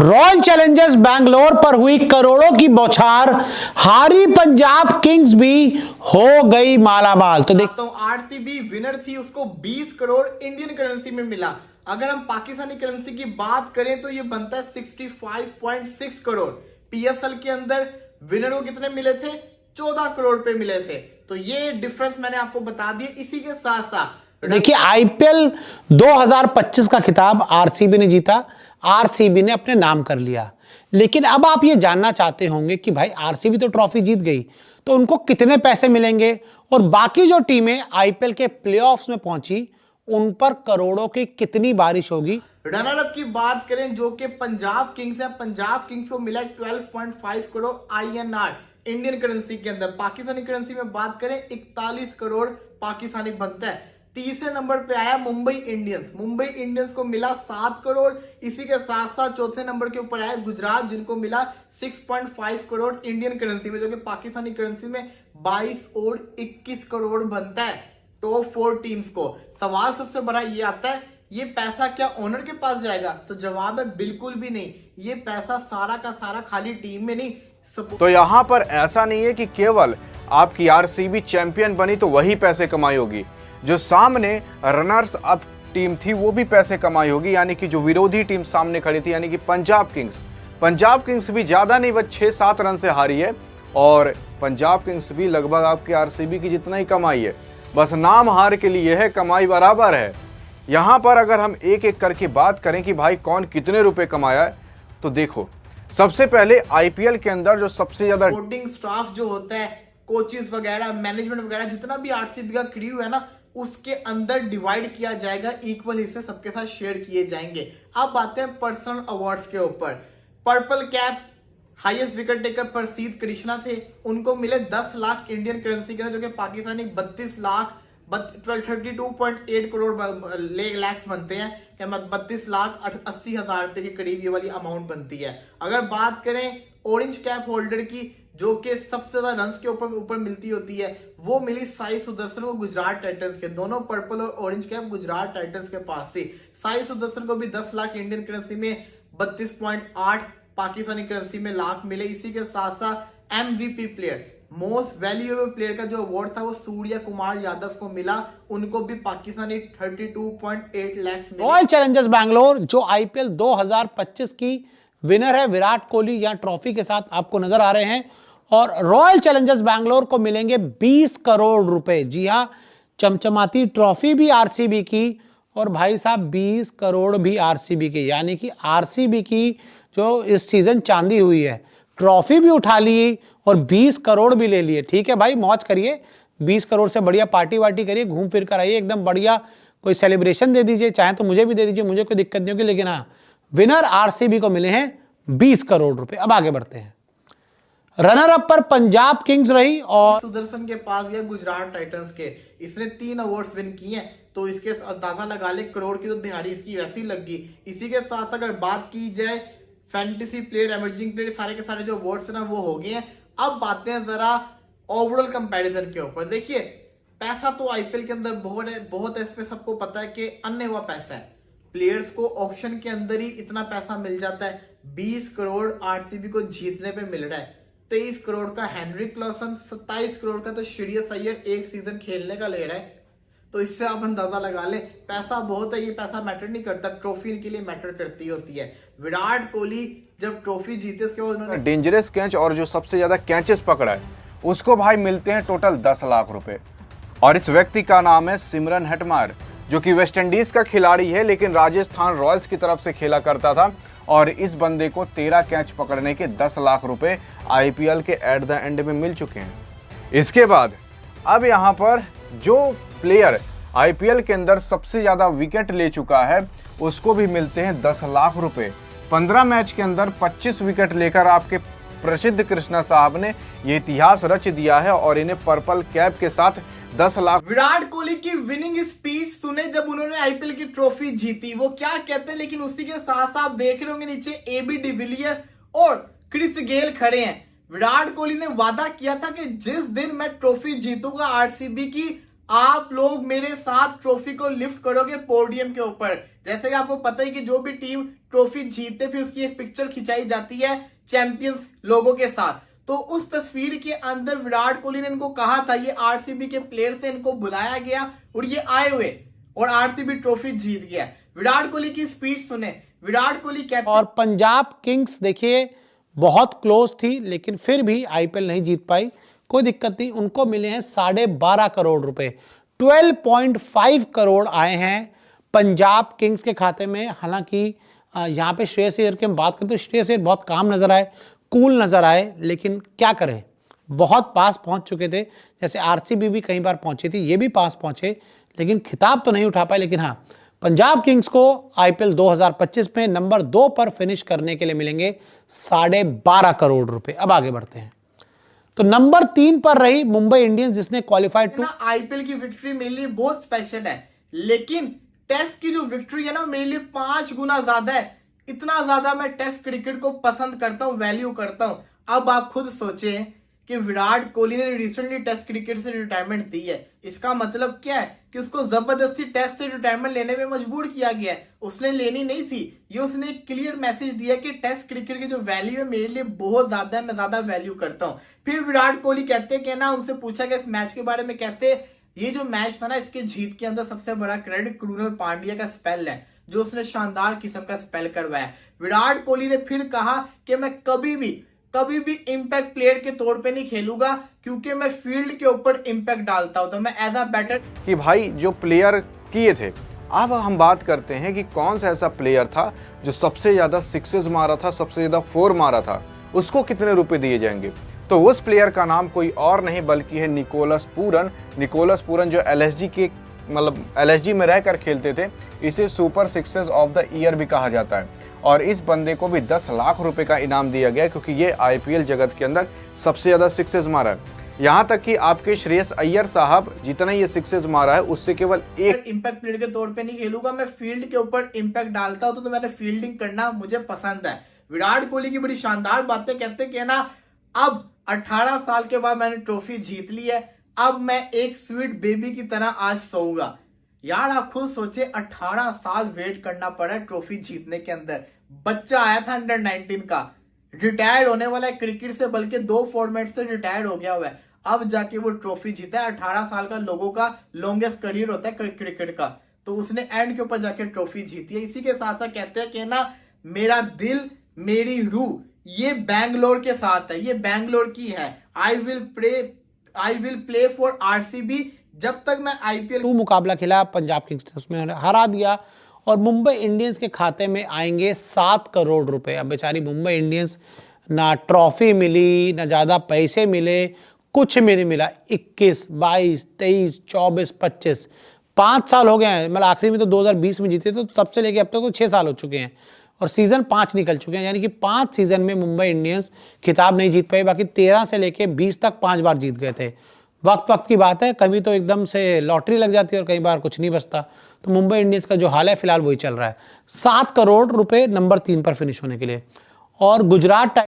Royal Challengers Bangalore पर हुई करोड़ों की बौछार, हारी पंजाब किंग्स भी हो गई मालामाल। तो देखता हूं आरसीबी विनर थी, उसको 20 करोड़ इंडियन करेंसी में मिला। अगर हम पाकिस्तानी करेंसी की बात करें तो ये बनता है 65.6 करोड़। पीएसएल के अंदर विनर को कितने मिले थे? 14 करोड़ पे मिले थे। तो ये डिफरेंस मैंने आपको बता दिया। इसी के साथ साथ देखिए, आईपीएल 2025 का खिताब आरसीबी ने जीता, आरसीबी ने अपने नाम कर लिया। लेकिन अब आप ये जानना चाहते होंगे कि भाई आरसीबी तो ट्रॉफी जीत गई, तो उनको कितने पैसे मिलेंगे, और बाकी जो टीमें आईपीएल के प्लेऑफ्स में पहुंची उन पर करोड़ों की कितनी बारिश होगी। रनर अप की बात करें जो कि पंजाब किंग्स है, पंजाब किंग्स को मिला 12.5 करोड़ आईएनआर इंडियन करेंसी के अंदर। पाकिस्तानी करेंसी में बात करें 41 करोड़ पाकिस्तानी बनता है। तीसरे नंबर पे आया मुंबई इंडियंस, मुंबई इंडियंस को मिला 7 करोड़। इसी के साथ साथ चौथे नंबर के ऊपर आया गुजरात, जिनको मिला 6.5 करोड़ इंडियन करेंसी में, जो कि पाकिस्तानी करेंसी में 22 और 21 करोड़ बनता है टॉप 4 टीम्स को। सवाल सबसे बड़ा ये आता है, ये पैसा क्या ओनर के पास जाएगा? तो जवाब है बिल्कुल भी नहीं। ये पैसा सारा का सारा खाली टीम में नहीं। तो यहाँ पर ऐसा नहीं है कि केवल आपकी आरसीबी चैंपियन बनी तो वही पैसे कमाई होगी, जो सामने रनर्स अप टीम थी वो भी पैसे कमाई होगी। यानी कि जो विरोधी टीम सामने खड़ी थी, यानी कि पंजाब किंग्स भी ज्यादा नहीं, बस 6-7 रन से हारी है, और पंजाब किंग्स भी लगभग आपकी आरसीबी की जितना ही कमाई है। बस नाम हार के लिए है, कमाई बराबर है। यहाँ पर अगर हम एक एक करके बात करें कि भाई कौन कितने रुपए कमाया है, तो देखो, सबसे पहले आईपीएल के अंदर जो सबसे ज्यादा कोचिंग स्टाफ जो होता है, कोचेस वगैरह, मैनेजमेंट वगैरह, जितना भी आरसीबी का क्रू है ना, उसके अंदर डिवाइड किया जाएगा, इक्वल हिस्से सबके साथ शेयर किए जाएंगे। अब आते हैं पर्सनल अवार्ड्स के ऊपर। Purple cap highest wicket taker प्रसिद्ध कृष्णा थे, उनको मिले 10 लाख इंडियन करेंसी के अंदर, जो कि पाकिस्तानी 32.8 करोड़ लैक्स बनते हैं, क्या 32,80,000 रुपए के करीब ये वाली अमाउंट बनती है। अगर बात करें ऑरेंज कैप होल्डर की, जो कि सबसे ज्यादा रन के ऊपर मिलती होती है, वो मिली साई सुदर्शन को गुजरात टाइटंस के। दोनों पर्पल और ऑरेंज कैप गुजरात टाइटंस के पास थी। साई सुदर्शन को भी 10 लाख इंडियन करेंसी में 32.8 पाकिस्तानी करेंसी में लाख मिले। इसी के साथ साथ MVP player, most valuable player का जो अवार्ड था वो सूर्य कुमार यादव को मिला, उनको भी पाकिस्तानी 32.8 लाख मिले। रॉयल चैलेंजर्स बैंगलोर जो आईपीएल 2025 की विनर है, विराट कोहली यहाँ ट्रॉफी के साथ आपको नजर आ रहे हैं, और रॉयल चैलेंजर्स बैंगलोर को मिलेंगे 20 करोड़ रुपए। जी हां, चमचमाती ट्रॉफी भी आरसीबी की, और भाई साहब 20 करोड़ भी आरसीबी के। यानी कि आरसीबी की जो इस सीजन चांदी हुई है, ट्रॉफी भी उठा ली और 20 करोड़ भी ले लिए। ठीक है भाई, मौज करिए, 20 करोड़ से बढ़िया पार्टी वार्टी करिए, घूम फिर कर आइए, एकदम बढ़िया कोई सेलिब्रेशन दे दीजिए, चाहे तो मुझे भी दे दीजिए, मुझे कोई दिक्कत नहीं होगी। लेकिन हाँ, विनर आरसीबी को मिले हैं 20 करोड़ रुपए। अब आगे बढ़ते हैं। रनर अप पर पंजाब किंग्स रही, और सुदर्शन के पास गया गुजरात टाइटंस के। इसने 3 अवार्ड्स विन किए हैं, तो इसके अंदाजा लगा ले करोड़ की तो दिहाड़ी इसकी वैसी लगी। इसी के साथ अगर बात की जाए फैंटेसी प्लेयर, इमर्जिंग प्लेयर, सारे के सारे जो अवार्ड्स है ना वो हो गए हैं। अब बातें हैं जरा ओवरऑल कंपैरिजन के ऊपर। देखिए, पैसा तो आईपीएल के अंदर बहुत है, इसमें सबको पता है कि अन्य हुआ पैसा है। प्लेयर्स को ऑप्शन के अंदर ही इतना पैसा मिल जाता है। 20 करोड़ आरसीबी को जीतने पे मिल रहा है, 23 करोड़ का हेनरिक क्लासन, 27 करोड़ का तो श्रेयस अय्यर एक सीजन खेलने का ले रहा है। तो इससे आप अंदाजा लगा ले, पैसा बहुत है। ये पैसा मैटर नहीं करता, ट्रॉफी इनके लिए मैटर करती होती है। विराट कोहली जब ट्रॉफी जीते उसके बाद उन्होंने डेंजरस कैच और जो सबसे ज्यादा कैचेस पकड़ा है उसको भाई मिलते हैं टोटल 10 लाख रुपए। और इस व्यक्ति का नाम है सिमरन हेटमायर, जो कि वेस्ट इंडीज का खिलाड़ी है, लेकिन राजस्थान रॉयल्स की तरफ से खेला करता था। और इस बंदे को 13 कैच पकड़ने के 10 लाख रुपए आईपीएल के एट द एंड में मिल चुके हैं। इसके बाद अब यहाँ पर जो प्लेयर आईपीएल के अंदर सबसे ज्यादा विकेट ले चुका है उसको भी मिलते हैं 10 लाख रुपए। 15 मैच के अंदर 25 विकेट लेकर आपके प्रसिद्ध कृष्णा साहब ने यह इतिहास रच दिया है, और इन्हें पर्पल कैप के साथ 10 लाख। विराट कोहली की विनिंग स्पीच सुने जब उन्होंने आईपीएल की ट्रॉफी जीती, वो क्या कहते हैं। लेकिन उसी के साथ साथ देख रहे होंगे नीचे एबी डिविलियर और क्रिस गेल खड़े हैं। विराट कोहली ने वादा किया था कि जिस दिन मैं ट्रॉफी जीतूंगा आरसीबी की, आप लोग मेरे साथ ट्रॉफी को लिफ्ट करोगे पोडियम के ऊपर। जैसे कि आपको पता है कि जो भी टीम ट्रॉफी जीतते फिर उसकी एक पिक्चर खिंचाई जाती है चैंपियंस लोगों के साथ। तो उस तस्वीर के अंदर विराट कोहली ने इनको कहा था, ये आरसीबी के प्लेयर से इनको बुलाया गया और ये आए हुए और आरसीबी ट्रॉफी जीत गया। विराट कोहली की स्पीच सुने। विराट कोहली कहते और पंजाब किंग्स देखिए बहुत क्लोज थी, लेकिन फिर भी आईपीएल नहीं जीत पाई। कोई दिक्कत नहीं, उनको मिले हैं 12.5 करोड़ रुपए। 12.5 करोड़ आए हैं पंजाब किंग्स के खाते में। हालांकि यहाँ पे श्रेयस अय्यर की हम बात करें तो श्रेयस अय्यर बहुत काम नजर आए, कूल नजर आए, लेकिन क्या करें, बहुत पास पहुंच चुके थे। जैसे आरसीबी भी कई बार पहुंची थी, ये भी पास पहुंचे, लेकिन खिताब तो नहीं उठा पाए। लेकिन हाँ, पंजाब किंग्स को आईपीएल 2025 में नंबर 2 पर फिनिश करने के लिए मिलेंगे 12.5 करोड़ रुपए। अब आगे बढ़ते हैं तो नंबर 3 पर रही मुंबई इंडियंस, जिसने क्वालिफाइड टू आईपीएल की विक्ट्री मेरे लिए बहुत स्पेशल है, लेकिन टेस्ट की जो विक्ट्री है ना मेरे लिए 5 गुना ज्यादा है। इतना ज्यादा मैं टेस्ट क्रिकेट को पसंद करता हूं, वैल्यू करता हूं। अब आप खुद सोचें कि विराट कोहली ने रिसेंटली टेस्ट क्रिकेट से रिटायरमेंट दी है। इसका मतलब क्या है कि उसको जबरदस्ती टेस्ट से रिटायरमेंट लेने में मजबूर किया गया है। उसने लेनी नहीं थी। ये उसने एक क्लियर मैसेज दिया कि टेस्ट क्रिकेट की जो वैल्यू है मेरे लिए बहुत ज्यादा है, मैं ज्यादा वैल्यू करता हूं। फिर विराट कोहली कहते हैं कि ना, उनसे पूछा गया इस मैच के बारे में, कहते ये जो मैच था ना, इसके जीत के अंदर सबसे बड़ा क्रेडिट कृणाल पांड्या का स्पेल है, जो उसने शानदार किस्म का स्पेल करवाया। विराट कोहली ने फिर कहा कि मैं कभी भी इंपैक्ट प्लेयर के तौर पे नहीं खेलूंगा, क्योंकि मैं फील्ड के ऊपर इंपैक्ट डालता हूं, तो मैं एज अ बैटर। कि भाई जो प्लेयर किए थे, अब हम बात करते हैं कि कौन सा ऐसा प्लेयर था जो सबसे ज्यादा सिक्सेस मारा था, सबसे ज्यादा 4 मारा था, उसको कितने रुपए दिए जाएंगे। तो उस प्लेयर का नाम कोई और नहीं बल्कि है निकोलस पूरन। निकोलस पूरन जो एलएसजी में रहकर खेलते थे, इसे super sixes of the year भी कहा जाता है। और इस बंदे को भी 10 लाख रुपए का इनाम दिया गया, क्योंकि ये आईपीएल जगत के अंदर सबसे ज्यादा सिक्सेस मारा है। यहाँ तक कि आपके श्रेयस अय्यर साहब जितना ये सिक्सेस मारा है, उससे केवल एक इंपैक्ट प्लेयर के तौर पे नहीं खेलूंगा, मैं फील्ड के ऊपर इंपैक्ट डालता हूं, तो मैंने फील्डिंग करना मुझे पसंद है। विराट कोहली की बड़ी शानदार बातें कहते कि ना, अब 18 साल के बाद मैंने ट्रॉफी जीत ली है, अब मैं एक स्वीट बेबी की तरह आज सोऊंगा। यार आप खुद सोचे, 18 साल वेट करना पड़ा है ट्रॉफी जीतने के अंदर। बच्चा आया था अंडर 19 का, रिटायर्ड होने वाला है क्रिकेट से, बल्कि 2 फॉर्मेट से रिटायर्ड हो गया हुआ है, अब जाके वो ट्रॉफी जीता है। 18 साल का लोगों का लॉन्गेस्ट करियर होता है क्रिकेट का, तो उसने एंड के ऊपर जाके ट्रॉफी जीती है। इसी के साथ साथ कहते हैं कि ना, मेरा दिल मेरी रूह ये बैंगलोर के साथ है, ये बैंगलोर की है। I will play for RCB जब तक मैं आईपीएल। मुकाबला खेला पंजाब किंग्स ने, उसमें हरा दिया और मुंबई इंडियंस के खाते में आएंगे 7 करोड़ रुपए। अब बेचारी मुंबई इंडियंस, ना ट्रॉफी मिली, ना ज्यादा पैसे मिले, कुछ भी नहीं मिला। 21, 22, 23, 24, 25 5 साल हो गए हैं। मतलब आखिरी में तो 2020 में जीते, तो तब से लेके अब तक तो 6 साल हो चुके हैं और सीजन 5 निकल चुके हैं। यानी कि 5 सीजन में मुंबई इंडियंस खिताब नहीं जीत पाई। बाकी 13 से लेके 20 तक 5 बार जीत गए थे। वक्त की बात है, कभी तो एकदम से लॉटरी लग जाती है और कई बार कुछ नहीं बचता। तो मुंबई इंडियंस का जो हाल है फिलहाल वही चल रहा है। 7 करोड़ रुपए नंबर 3 पर फिनिश होने के लिए। और गुजरात